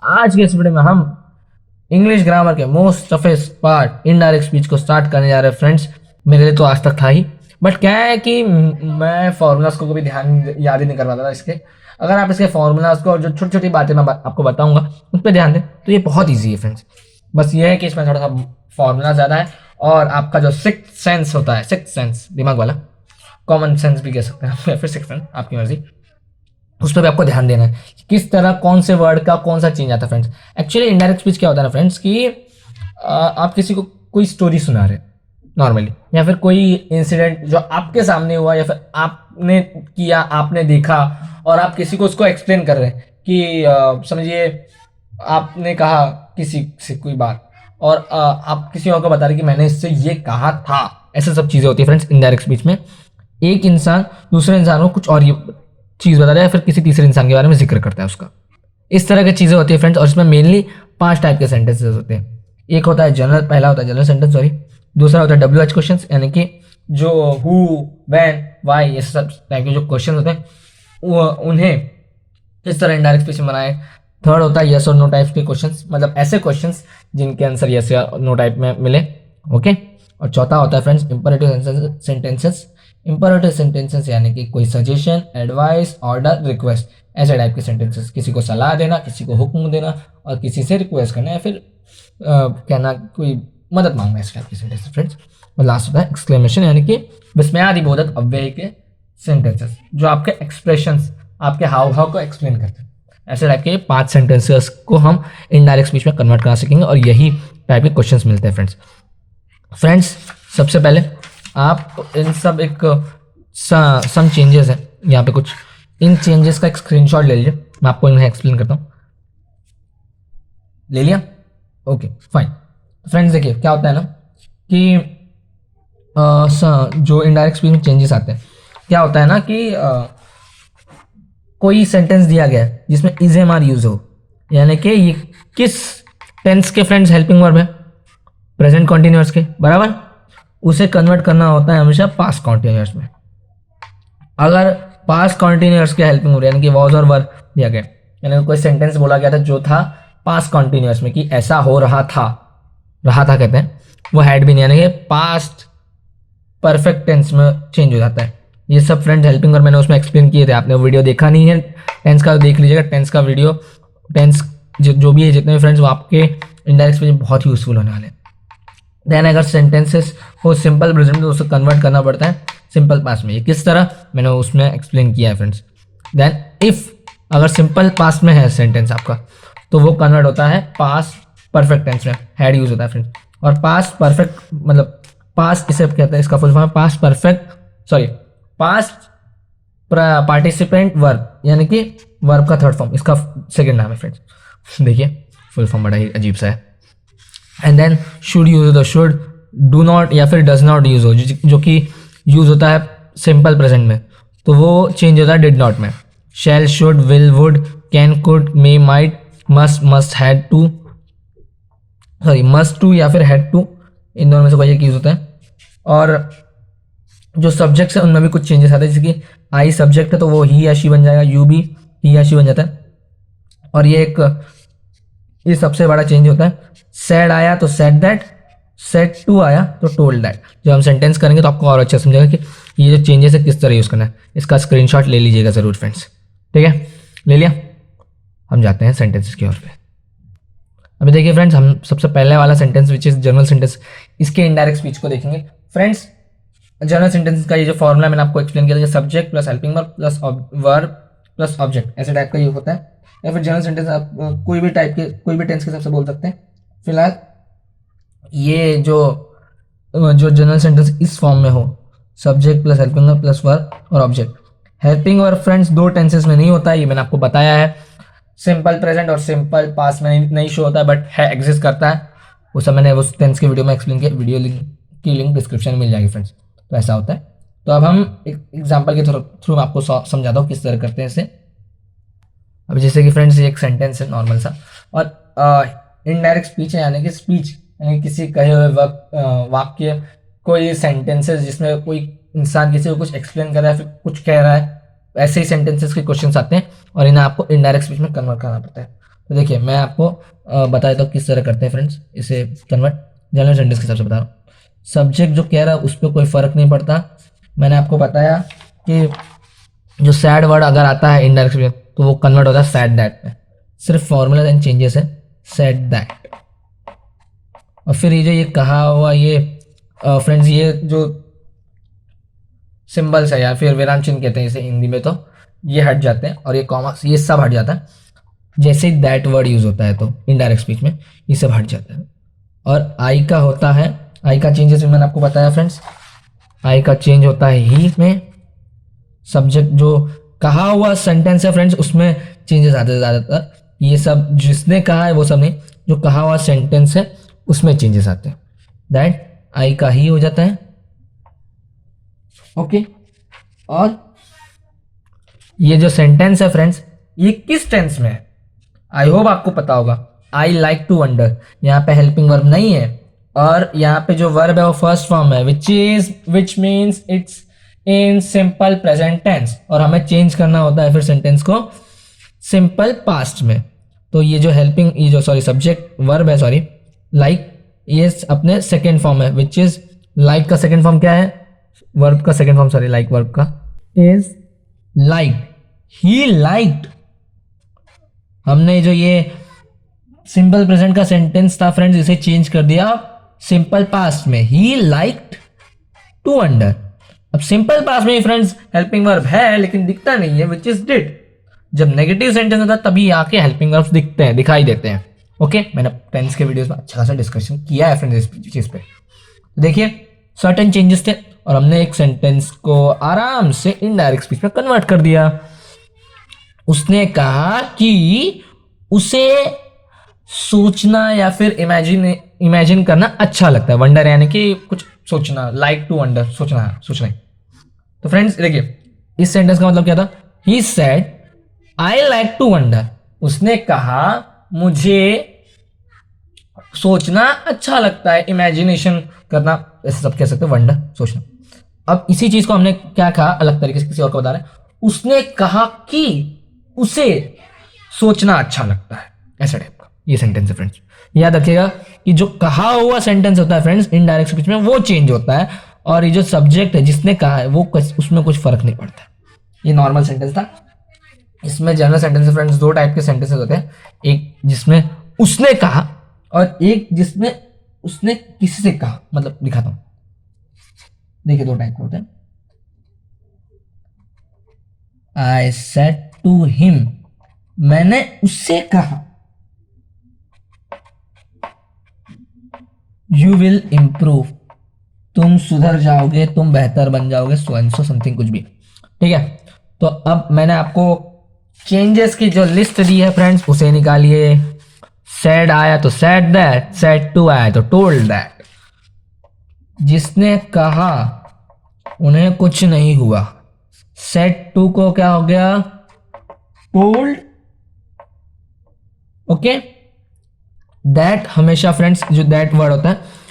आज के इस वीडियो में हम इंग्लिश ग्रामर के most toughest part indirect speech को स्टार्ट करने जा रहे हैं फ्रेंड्स। मेरे लिए तो आज तक था ही, बट क्या है कि मैं फॉर्मूलाज को कभी याद ही नहीं कर पाता था इसके। अगर आप इसके फॉर्मूलाज को और जो छोटी छोटी बातें मैं आपको बताऊंगा उस पर ध्यान दें तो ये बहुत ईजी है फ्रेंड्स। बस ये है कि इसमें थोड़ा सा फॉर्मूला ज़्यादा है और आपका जो सिक्स्थ सेंस होता है, सिक्स्थ सेंस दिमाग वाला, कॉमन सेंस भी कह सकते हैं या फिर सिक्स्थ सेंस, आपकी मर्जी, उस पर भी आपको ध्यान देना है किस तरह कौन से वर्ड का कौन सा चेंज आता है फ्रेंड्स। एक्चुअली इनडायरेक्ट स्पीच क्या होता है ना फ्रेंड्स कि आप किसी को कोई स्टोरी सुना रहे नॉर्मली, या फिर कोई इंसिडेंट जो आपके सामने हुआ या फिर आपने किया, आपने देखा और आप किसी को उसको एक्सप्लेन कर रहे हैं कि समझिए आपने कहा किसी से कोई बात और आप किसी और को बता रहे कि मैंने इससे ये कहा था। ऐसे सब चीज़ें होती है फ्रेंड्स इनडायरेक्ट स्पीच में। एक इंसान दूसरे इंसान को कुछ और ये चीज़ बता रहा है, फिर किसी तीसरे इंसान के बारे में जिक्र करता है उसका। इस तरह की चीज़ें होती है फ्रेंड्स। और इसमें मेनली 5 टाइप के सेंटेंसेस होते हैं। एक होता है जनरल, पहला होता है जनरल सेंटेंस, सॉरी। दूसरा होता है WH क्वेश्चन, यानी कि जो हु, व्हेन, व्हाई, ये सब टाइप के जो क्वेश्चन होते हैं उन्हें किस तरह इनडायरेक्ट स्पीच में बनाए। थर्ड होता है यस और नो टाइप के क्वेश्चंस, मतलब ऐसे क्वेश्चंस जिनके आंसर यस या नो टाइप में मिले, ओके। और चौथा होता है friends imperative sentences. Imperative sentences यानी कि कोई सजेशन, एडवाइस, ऑर्डर, रिक्वेस्ट, ऐसे टाइप के सेंटेंसेस। किसी को सलाह देना, किसी को हुक्म देना और किसी से रिक्वेस्ट करना या फिर कहना, कोई मदद मांगना, इस टाइप के सेंटेंसेस फ्रेंड्स। और लास्ट होता है एक्सक्लेमेशन, यानी कि विस्मयादिबोधक अव्यय के सेंटेंसेस जो आपके एक्सप्रेशंस, आपके हाव भाव को एक्सप्लेन करते हैं। ऐसे टाइप के 5 सेंटेंसेस को हम इनडायरेक्ट स्पीच में कन्वर्ट करा सकेंगे और यही टाइप के क्वेश्चंस मिलते हैं फ्रेंड्स। सबसे पहले आप इन सब एक सम चेंजेस हैं यहाँ पे कुछ, इन चेंजेस का एक स्क्रीनशॉट ले लीजिए, मैं आपको इन्हें एक्सप्लेन करता हूँ। ले लिया? Okay fine. फ्रेंड्स देखिए क्या होता है ना कि जो इनडायरेक्ट स्पीच में चेंजेस आते हैं, क्या होता है ना कि कोई सेंटेंस दिया गया है जिसमें इज एम आर यूज हो, यानी कि ये किस टेंस के फ्रेंड्स हेल्पिंग वर्ब है, प्रेजेंट कॉन्टिन्यूअस के, बराबर। उसे कन्वर्ट करना होता है हमेशा पास्ट कॉन्टिन्यूअस में। अगर पास्ट कॉन्टिन्यूअस के हेल्पिंग वर्ब यानी कि वॉज और वर दिया गया, यानी कोई सेंटेंस बोला गया था जो था पास्ट कॉन्टिन्यूअस में कि ऐसा हो रहा था, कहते हैं, वो हैड भी नहीं, यानी कि पास्ट परफेक्ट टेंस में चेंज हो जाता है। ये सब फ्रेंड्स हेल्पिंग वर्ब मैंने उसमें एक्सप्लेन किए थे, आपने वो वीडियो देखा नहीं है टेंस का, देख लीजिएगा टेंस का वीडियो। टेंस जो भी है जितने भी फ्रेंड्स, वो आपके इनडायरेक्ट स्पीच में बहुत यूजफुल होने वाले हैं। देन अगर सेंटेंसेस हो सिंपल प्रेजेंट तो उसे कन्वर्ट करना पड़ता है सिंपल पास्ट में। ये किस तरह मैंने उसमें एक्सप्लेन किया है फ्रेंड्स। देन इफ अगर सिंपल पास्ट में है सेंटेंस आपका तो वो कन्वर्ट होता है पास्ट परफेक्ट टेंस में, हैड यूज होता है फ्रेंड्स। और पास्ट परफेक्ट मतलब पास्ट इसे कहते हैं, इसका फुल फॉर्म है past perfect, sorry past participant verb, यानी कि वर्ब का थर्ड फॉर्म, इसका सेकंड नाम है फ्रेंड्स। देखिए फुल फॉर्म बड़ा ही अजीब सा है। एंड देन शुड यूज होता है, शुड, डू नॉट या फिर डज नॉट यूज हो, जो कि यूज होता है सिंपल प्रेजेंट में, तो वो चेंज होता है डिड नॉट में। Shall, should, will, would, can, could, may, might, must, had to, sorry must to या फिर हैड टू, इन दोनों में से कोई एक यूज होता है। और जो सब्जेक्ट्स है उनमें भी कुछ चेंजेस आते हैं, जैसे कि आई सब्जेक्ट है तो वो ही या शी बन जाएगा, यू भी ही या शी बन जाता है। और ये सबसे बड़ा चेंज होता है। सेड आया तो सेड दैट, सेड टू आया तो टोल्ड दैट। जब हम सेंटेंस करेंगे तो आपको और अच्छा समझेगा कि ये जो चेंजेस है किस तरह यूज़ करना है। इसका स्क्रीनशॉट ले लीजिएगा ज़रूर फ्रेंड्स, ठीक है, ले लिया। हम जाते हैं सेंटेंसेस की ओर पे। अभी देखिए फ्रेंड्स, हम सबसे पहले वाला sentence which is general sentence, इसके इनडायरेक्ट स्पीच को देखेंगे फ्रेंड्स। जनरल सेंटेंस का ये जो फॉर्मूला मैंने आपको एक्सप्लेन किया था, subject plus helping verb plus verb plus object, ऐसे टाइप का ये होता है। या फिर जनरल सेंटेंस आप कोई भी टाइप के, कोई भी टेंस के हिसाब से बोल सकते हैं। फिलहाल ये जो जनरल सेंटेंस इस फॉर्म में हो, subject plus helping verb plus verb और object. Helping verb friends 2 tenses में नहीं होता है, ये मैंने आपको बताया है। सिंपल प्रेजेंट और सिंपल पास्ट में नहीं शो होता है, बट है, एग्जिस्ट करता है। वो सब मैंने उस टेंस की वीडियो में एक्सप्लेन किया, वीडियो की लिंक डिस्क्रिप्शन में मिल जाएगी फ्रेंड्स। तो ऐसा होता है। तो अब हम एक एग्जाम्पल के थ्रू आपको समझाता हूँ किस तरह करते हैं इसे। अब जैसे कि फ्रेंड्स ये एक सेंटेंस है नॉर्मल सा, और इनडायरेक्ट स्पीच है, यानी कि स्पीच यानी किसी कहे हुए वाक्य, कोई सेंटेंसेस जिसमें कोई इंसान किसी को कुछ एक्सप्लेन कर रहा है, फिर कुछ कह रहा है, ऐसे ही सेंटेंसेस के क्वेश्चंस आते हैं और इन्हें आपको इनडायरेक्ट स्पीच में कन्वर्ट करना पड़ता है। तो देखिए मैं आपको बता देता हूँ किस तरह करते हैं फ्रेंड्स इसे कन्वर्ट। जनरल सेंटेंस के हिसाब से बता रहा हूँ। सब्जेक्ट जो कह रहा है उस पर कोई फर्क नहीं पड़ता। मैंने आपको बताया कि जो सैड वर्ड अगर आता है इनडायरेक्ट तो वो कन्वर्ट होता है सैड दैट में। सिर्फ फॉर्मूला एंड चेंजेस है, सैड दैट। और फिर ये जो ये कहा हुआ ये फ्रेंड्स ये जो सिंबल्स है या फिर विराम चिन्ह कहते हैं इसे हिंदी में, तो ये हट जाते हैं और ये कॉमा ये सब हट जाता है। जैसे ही दैट वर्ड यूज होता है तो इनडायरेक्ट स्पीच में ये सब हट जाता है। और आई का होता है, आई का चेंजेस मैंने आपको बताया फ्रेंड्स। आई का चेंज होता है ही में। सब्जेक्ट जो कहा हुआ सेंटेंस है फ्रेंड्स उसमें चेंजेस आते हैं ज़्यादातर। ये सब जिसने कहा है वो सब नहीं, जो कहा हुआ सेंटेंस है उसमें चेंजेस आते हैं। दैट आई का ही हो जाता है। ओके और ये जो सेंटेंस है फ्रेंड्स ये किस टेंस में है आई होप आपको पता होगा। आई लाइक टू वंडर, यहाँ पे हेल्पिंग वर्ब नहीं है और यहाँ पे जो वर्ब है वो फर्स्ट फॉर्म है which means it's in simple present tense और हमें चेंज करना होता है फिर सेंटेंस को सिंपल पास्ट में। तो ये जो हेल्पिंग ये जो सब्जेक्ट वर्ब है लाइक ये अपने सेकेंड फॉर्म है विच इज लाइक का सेकेंड फॉर्म क्या है, वर्ब का सेकेंड फॉर्म लाइक वर्ब का इज लाइक, ही लाइक्ड। हमने जो ये सिंपल प्रेजेंट का सेंटेंस था फ्रेंड्स इसे चेंज कर दिया सिंपल पास्ट में, ही लाइक्ड टू वंडर। अब सिंपल पास्ट में फ्रेंड्स हेल्पिंग वर्ब है लेकिन दिखता नहीं है विच इज डिड। जब नेगेटिव सेंटेंस होता है तभी आके हेल्पिंग वर्ब्स दिखते हैं, दिखाई देते हैं। ओके मैंने टेंस के वीडियोस में अच्छा खासा डिस्कशन किया है फ्रेंड्स इस चीज पे। देखिए सर्टेन चेंजेस थे और हमने एक सेंटेंस को आराम से इनडायरेक्ट स्पीच में कन्वर्ट कर दिया। उसने कहा कि उसे सोचना या फिर इमेजिन करना अच्छा लगता है। वंडर यानी कि कुछ सोचना, लाइक टू वंडर सोचना ही। तो फ्रेंड्स देखिए इस सेंटेंस का मतलब क्या था, he said I like to wonder. उसने कहा मुझे सोचना अच्छा लगता है, इमेजिनेशन करना ऐसे सब कह सकते हैं, वंडर सोचना। अब इसी चीज को हमने क्या कहा अलग तरीके से किसी और को बता रहे हैं। उसने कहा कि उसे सोचना अच्छा लगता है, ऐसा टाइप का ये सेंटेंस है फ्रेंड्स। याद रखिएगा कि जो कहा हुआ सेंटेंस होता है फ्रेंड्स इनडायरेक्ट स्पीच में वो चेंज होता है और ये जो सब्जेक्ट है जिसने कहा है वो उसमें कुछ फर्क नहीं पड़ता। ये नॉर्मल सेंटेंस था। इसमें जनरल सेंटेंस फ्रेंड्स दो टाइप के सेंटेंसेस होते हैं, एक जिसमें उसने कहा और एक जिसमें उसने किसी से कहा। मतलब दिखाता हूं, देखिए दो टाइप के होते हैं। आई सेड टू हिम, मैंने उससे कहा। यू विल इम्प्रूव, तुम सुधर जाओगे, तुम बेहतर बन जाओगे, सो एंड सो समथिंग कुछ भी। ठीक है तो अब मैंने आपको चेंजेस की जो लिस्ट दी है फ्रेंड्स उसे निकालिए। सैड आया तो सैड दैट, सैड टू आया तो टोल्ड दैट। जिसने कहा उन्हें कुछ नहीं हुआ, सेड टू को क्या हो गया, टोल्ड। ओके दैट हमेशा फ्रेंड्स जो दैट वर्ड होता है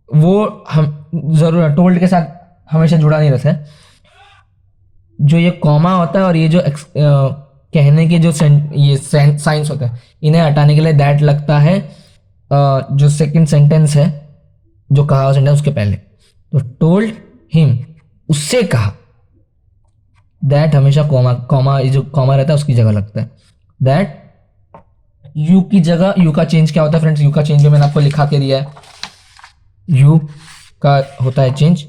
वो हम जरूर टोल्ड के साथ हमेशा जुड़ा नहीं रहता है। जो ये कॉमा होता है और ये जो कहने के जो ये साइंस होते हैं इन्हें हटाने के लिए दैट लगता है जो सेकंड सेंटेंस है जो कहा हुआ सेंटेंस उसके पहले। तो टोल्ड हिम, उससे कहा। दैट हमेशा कॉमा जो कॉमा रहता है उसकी जगह लगता है। दैट यू की जगह, यू का चेंज क्या होता है फ्रेंड्स, यू का चेंज जो मैंने आपको लिखा के दिया है, यू का होता है चेंज।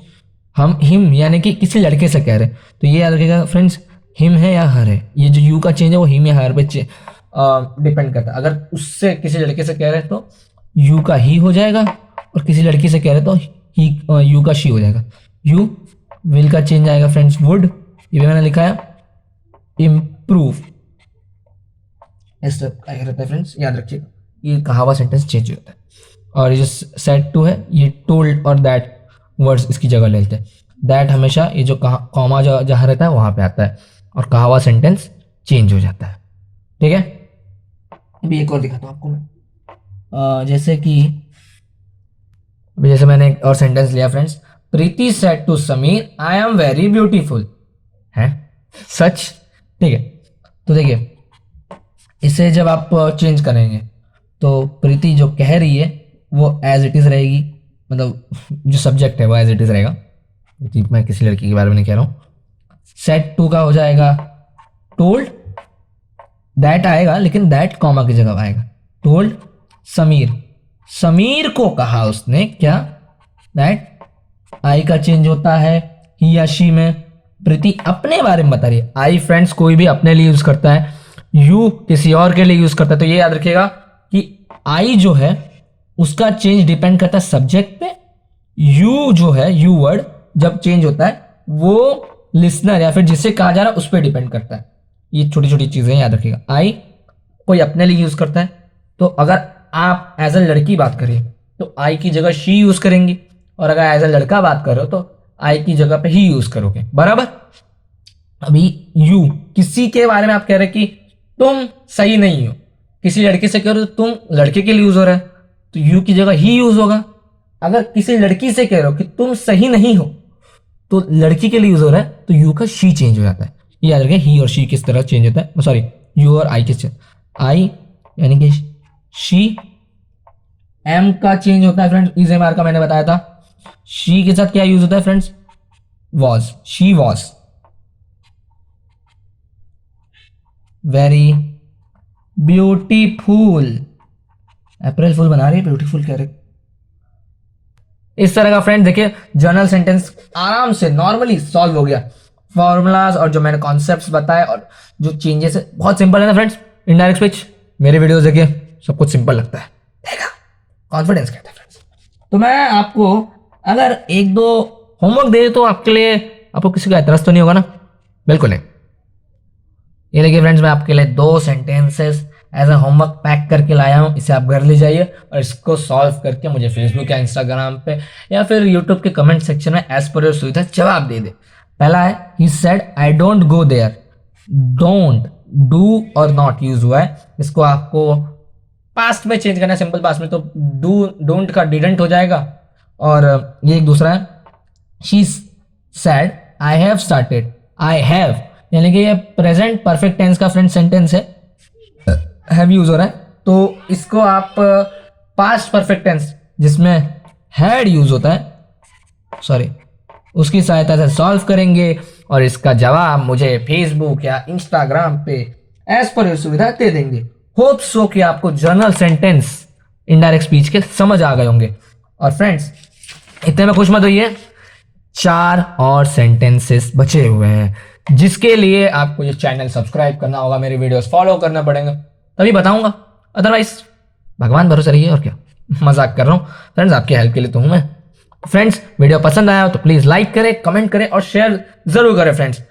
हम हिम यानी कि किसी लड़के से कह रहे हैं तो ये याद रखिएगा फ्रेंड्स हिम है या हर है। ये जो यू का चेंज है वो हिम या हर पे डिपेंड करता है। अगर उससे किसी लड़के से कह रहे हैं तो यू का ही हो जाएगा और किसी लड़की से कह रहे हैं तो ही यू का शी हो जाएगा। यू विल का चेंज आएगा फ्रेंड्स वुड, ये भी मैंने लिखा है। इम्प्रूव ऐसा रहता है फ्रेंड्स, याद रखिएगा ये कहा हुआ सेंटेंस चेंज होता है। और ये जो सेड टू है ये टोल्ड और दैट वर्ड्स इसकी जगह ले लेते हैं। दैट हमेशा ये जो कॉमा जहाँ रहता है वहां पे आता है और कहा हुआ सेंटेंस चेंज हो जाता है। ठीक है अभी एक और दिखाता हूँ आपको मैं। जैसे कि अभी जैसे मैंने एक और सेंटेंस लिया friends, Preeti said to Sameer I am very beautiful है सच। ठीक है तो देखिए इसे जब आप चेंज करेंगे तो प्रीति जो कह रही है वो एज इट इज़ रहेगी, मतलब जो सब्जेक्ट है वो एज इट इज़ रहेगा। प्रीति, मैं किसी लड़की के बारे में नहीं कह रहा हूँ। सेट टू का हो जाएगा टोल्ड, दैट आएगा लेकिन दैट कॉमा की जगह आएगा। टोल्ड समीर, समीर को कहा उसने क्या, दैट आई का चेंज होता है ही या शी में। प्रीति अपने बारे में बता रही है। आई फ्रेंड्स कोई भी अपने लिए यूज करता है, यू किसी और के लिए यूज करता है। तो ये याद रखिएगा कि आई जो है उसका चेंज डिपेंड करता है सब्जेक्ट पे। यू जो है, यू वर्ड जब चेंज होता है वो लिसनर या फिर जिसे कहा जा रहा है उस पर डिपेंड करता है। ये छोटी छोटी चीजें याद रखिएगा। आई कोई अपने लिए यूज करता है, तो अगर आप एज अ लड़की बात करें तो आई की जगह शी यूज करेंगी, और अगर एज अ लड़का बात करो तो आई की जगह पे ही यूज करोगे, बराबर। अभी यू किसी के बारे में आप कह रहे कि तुम सही नहीं हो, किसी लड़के से कह रहे हो तो तुम लड़के के लिए यूज हो रहा है तो यू की जगह ही यूज होगा। अगर किसी लड़की से कह रहे हो कि तुम सही नहीं हो तो लड़की के लिए यूज हो रहा है तो यू का शी चेंज हो जाता है। ये याद रखें ही और शी किस तरह चेंज होता है, सॉरी यू और आई किस, आई यानी कि शी, एम का चेंज होता है फ्रेंड्स, इज एम आर का मैंने बताया था। शी के साथ क्या यूज होता है friends, was, she was. Very beautiful, April fool बना रही है, ब्यूटीफुल कह रहे। इस तरह का फ्रेंड देखिए जर्नल सेंटेंस आराम से नॉर्मली सॉल्व हो गया। फॉर्मूलाज और जो मैंने कॉन्सेप्ट्स बताए और जो चेंजेस है बहुत सिंपल है ना फ्रेंड्स। इनडायरेक्ट स्पीच मेरे वीडियोस देखिए सब कुछ सिंपल लगता है, देखा कॉन्फिडेंस कहता है फ्रेंड्स। तो मैं आपको अगर एक दो होमवर्क दे तो आपके लिए, आपको किसी का एतराज तो नहीं होगा ना? बिल्कुल नहीं। ये देखिए फ्रेंड्स मैं आपके लिए 2 sentences as a homework pack करके लाया हूँ। इसे आप घर ले जाइए और इसको सॉल्व करके मुझे फेसबुक या इंस्टाग्राम पे या फिर यूट्यूब के कमेंट सेक्शन में एज पर योर सुविधा जवाब दे दे। पहला है he said I don't go there. Don't, do और नॉट यूज हुआ है, इसको आपको पास्ट में चेंज करना है, सिंपल पास्ट में तो डू डोंट का डिडंट हो जाएगा। और ये एक दूसरा है she said I have started. I have यानी कि ये प्रेजेंट परफेक्ट टेंस का फ्रेंड सेंटेंस है, हैव यूज हो रहा है तो इसको आप पास्ट परफेक्ट टेंस जिसमें हैड यूज होता है, सॉरी, उसकी सहायता से सॉल्व करेंगे और इसका जवाब मुझे फेसबुक या इंस्टाग्राम पे एज पर योर सुविधा दे देंगे। होप सो कि आपको जर्नल सेंटेंस इनडायरेक्ट स्पीच के समझ आ गए होंगे। और फ्रेंड्स इतने में खुश मत होइए, 4 और सेंटेंसेस बचे हुए हैं जिसके लिए आपको ये चैनल सब्सक्राइब करना होगा, मेरे वीडियोस फॉलो करना पड़ेगा, तभी बताऊंगा। अदरवाइज भगवान भरोसे रहिए, और क्या, मजाक कर रहा हूँ फ्रेंड्स, आपकी हेल्प के लिए तो हूं मैं। फ्रेंड्स वीडियो पसंद आया हो तो प्लीज लाइक करें, कमेंट करें और शेयर जरूर करें फ्रेंड्स।